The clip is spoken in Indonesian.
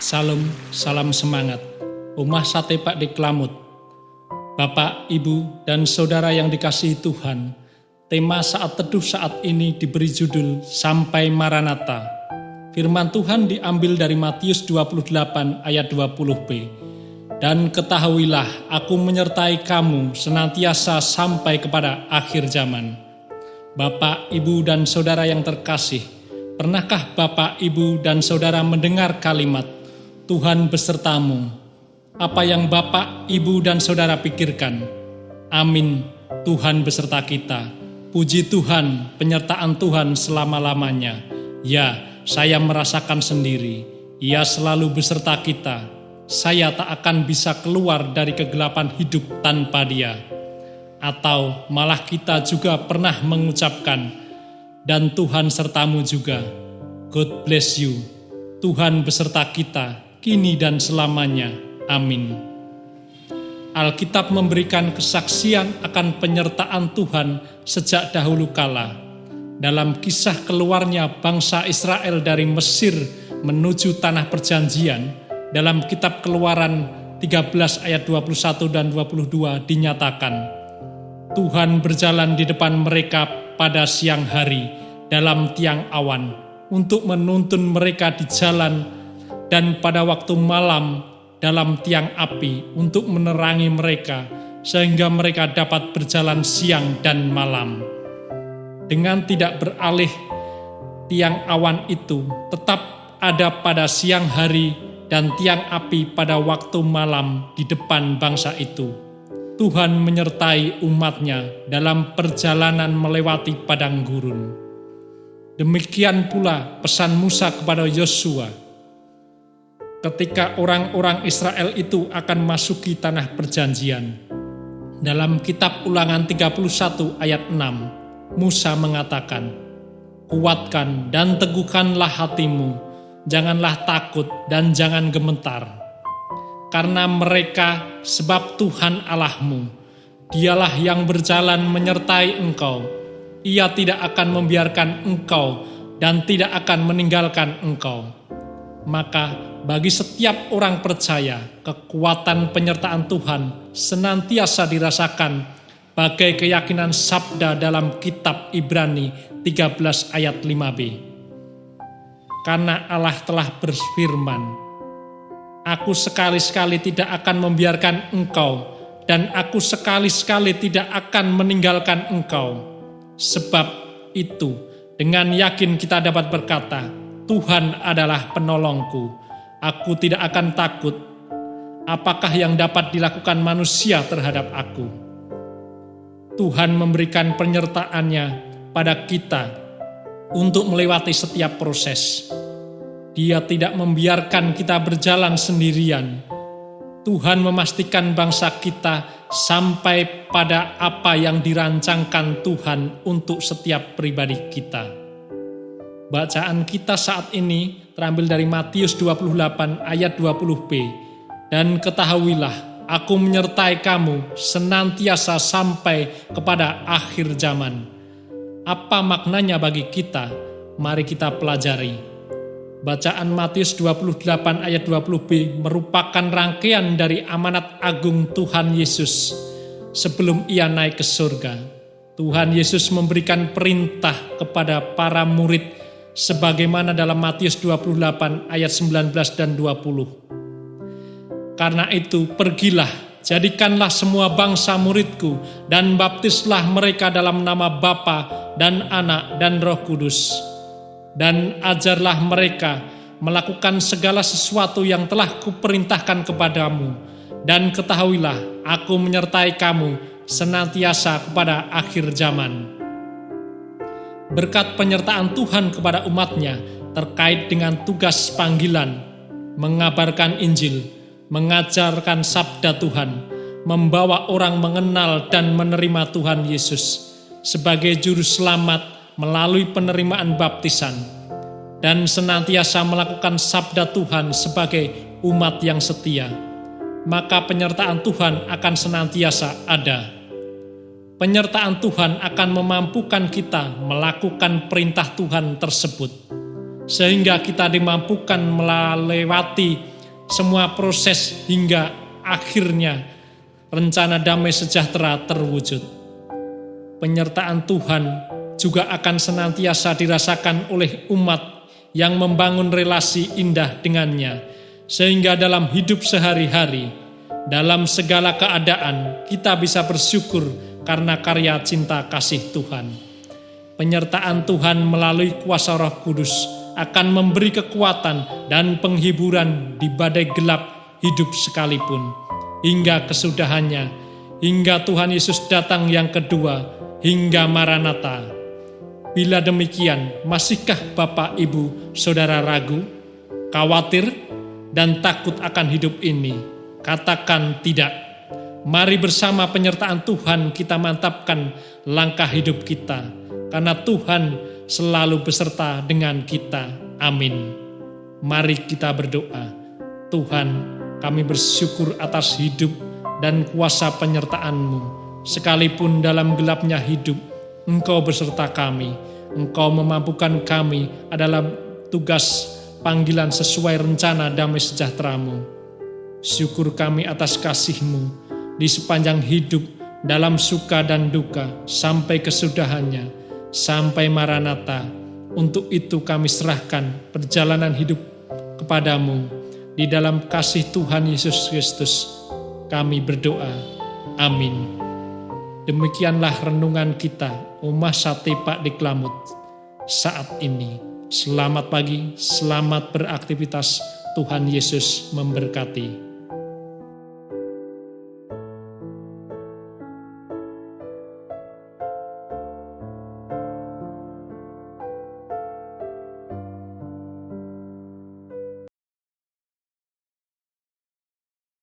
Salam, salam semangat. Omah Sate Pak di Klamut. Bapak, Ibu, dan Saudara yang dikasihi Tuhan, tema saat teduh saat ini diberi judul Sampai Maranatha. Firman Tuhan diambil dari Matius 28 ayat 20b. Dan ketahuilah, aku menyertai kamu senantiasa sampai kepada akhir zaman. Bapak, Ibu, dan Saudara yang terkasih, pernahkah Bapak, Ibu, dan Saudara mendengar kalimat, Tuhan besertamu? Apa yang Bapak, Ibu, dan Saudara pikirkan? Amin, Tuhan beserta kita. Puji Tuhan, penyertaan Tuhan selama-lamanya. Ya, saya merasakan sendiri, Ia selalu beserta kita. Saya tak akan bisa keluar dari kegelapan hidup tanpa Dia. Atau malah kita juga pernah mengucapkan, dan Tuhan sertamu juga. God bless you. Tuhan beserta kita, kini dan selamanya. Amin. Alkitab memberikan kesaksian akan penyertaan Tuhan sejak dahulu kala. Dalam kisah keluarnya bangsa Israel dari Mesir menuju tanah perjanjian, dalam kitab Keluaran 13 ayat 21 dan 22 dinyatakan, Tuhan berjalan di depan mereka pada siang hari dalam tiang awan untuk menuntun mereka di jalan, dan pada waktu malam dalam tiang api untuk menerangi mereka sehingga mereka dapat berjalan siang dan malam. Dengan tidak beralih, tiang awan itu tetap ada pada siang hari dan tiang api pada waktu malam di depan bangsa itu. Tuhan menyertai umatnya dalam perjalanan melewati padang gurun. Demikian pula pesan Musa kepada Yosua ketika orang-orang Israel itu akan masuki tanah perjanjian. Dalam kitab Ulangan 31 ayat 6, Musa mengatakan, kuatkan dan teguhkanlah hatimu, janganlah takut dan jangan gemetar. Karena mereka, sebab Tuhan Allahmu, Dialah yang berjalan menyertai engkau. Ia tidak akan membiarkan engkau dan tidak akan meninggalkan engkau. Maka bagi setiap orang percaya, kekuatan penyertaan Tuhan senantiasa dirasakan bagai keyakinan sabda dalam kitab Ibrani 13 ayat 5b. Karena Allah telah berfirman, aku sekali-sekali tidak akan membiarkan engkau, dan aku sekali-sekali tidak akan meninggalkan engkau. Sebab itu, dengan yakin kita dapat berkata, Tuhan adalah penolongku, aku tidak akan takut. Apakah yang dapat dilakukan manusia terhadap aku? Tuhan memberikan penyertaannya pada kita untuk melewati setiap proses. Dia tidak membiarkan kita berjalan sendirian. Tuhan memastikan bangsa kita sampai pada apa yang dirancangkan Tuhan untuk setiap pribadi kita. Bacaan kita saat ini terambil dari Matius 28 ayat 20b. Dan ketahuilah, aku menyertai kamu senantiasa sampai kepada akhir zaman. Apa maknanya bagi kita? Mari kita pelajari. Bacaan Matius 28 ayat 20b merupakan rangkaian dari amanat agung Tuhan Yesus sebelum Ia naik ke surga. Tuhan Yesus memberikan perintah kepada para murid sebagaimana dalam Matius 28 ayat 19 dan 20. Karena itu pergilah, jadikanlah semua bangsa muridku dan baptislah mereka dalam nama Bapa dan Anak dan Roh Kudus. Dan ajarlah mereka melakukan segala sesuatu yang telah kuperintahkan kepadamu. Dan ketahuilah, aku menyertai kamu senantiasa kepada akhir zaman. Berkat penyertaan Tuhan kepada umatnya terkait dengan tugas panggilan, mengabarkan Injil, mengajarkan sabda Tuhan, membawa orang mengenal dan menerima Tuhan Yesus sebagai juru selamat melalui penerimaan baptisan, dan senantiasa melakukan sabda Tuhan sebagai umat yang setia, maka penyertaan Tuhan akan senantiasa ada. Penyertaan Tuhan akan memampukan kita melakukan perintah Tuhan tersebut, sehingga kita dimampukan melewati semua proses hingga akhirnya rencana damai sejahtera terwujud. Penyertaan Tuhan juga akan senantiasa dirasakan oleh umat yang membangun relasi indah dengannya, sehingga dalam hidup sehari-hari, dalam segala keadaan, kita bisa bersyukur karena karya cinta kasih Tuhan. Penyertaan Tuhan melalui kuasa Roh Kudus akan memberi kekuatan dan penghiburan di badai gelap hidup sekalipun, hingga kesudahannya, hingga Tuhan Yesus datang yang kedua, hingga Maranatha. Bila demikian, masihkah Bapak, Ibu, Saudara ragu, khawatir, dan takut akan hidup ini? Katakan tidak. Mari bersama penyertaan Tuhan kita mantapkan langkah hidup kita, karena Tuhan selalu beserta dengan kita. Amin. Mari kita berdoa. Tuhan, kami bersyukur atas hidup dan kuasa penyertaan-Mu. Sekalipun dalam gelapnya hidup, Engkau beserta kami. Engkau memampukan kami adalah tugas panggilan sesuai rencana damai sejahtera-Mu. Syukur kami atas kasih-Mu di sepanjang hidup, dalam suka dan duka, sampai kesudahannya, sampai Maranatha. Untuk itu kami serahkan perjalanan hidup kepadamu. Di dalam kasih Tuhan Yesus Kristus kami berdoa. Amin. Demikianlah renungan kita, Omah Sate Pak di Klamut saat ini. Selamat pagi, selamat beraktivitas. Tuhan Yesus memberkati.